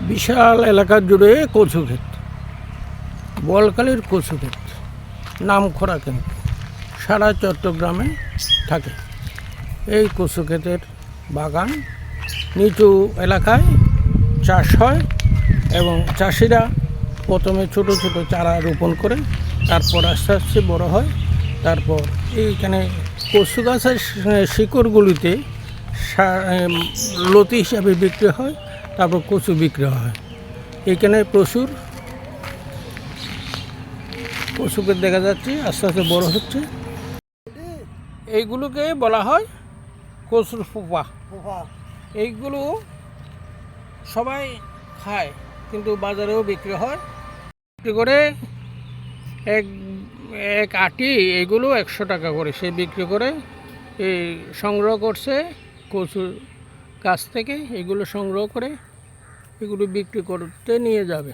বিশাল এলাকা জুড়ে কচু ক্ষেত, বোয়ালখালীর কচু ক্ষেত নামকরা কিন্তু সারা চট্টগ্রামে থাকে। এই কচু ক্ষেতের বাগান নিচু এলাকায় চাষ হয় এবং চাষিরা প্রথমে ছোট ছোট চারা রোপণ করে তারপর আস্তে আস্তে বড় হয়। তারপর এইখানে কচু গাছের শিকড়গুলিতে লতি হিসাবে বিক্রি হয়, তারপর কচু বিক্রি হয়। এখানে প্রচুর কচুকে দেখা যাচ্ছে আস্তে আস্তে বড় হচ্ছে। এইগুলোকে বলা হয় কচুর ফুপা। এইগুলো সবাই খায়, কিন্তু বাজারেও বিক্রি হয়। বিক্রি করে এক এক আটি এগুলো 100 টাকা করে সে বিক্রি করে। এই সংগ্রহ করছে কচুর গাছ থেকে, এগুলো সংগ্রহ করে এগুলো বিক্রি করতে নিয়ে যাবে।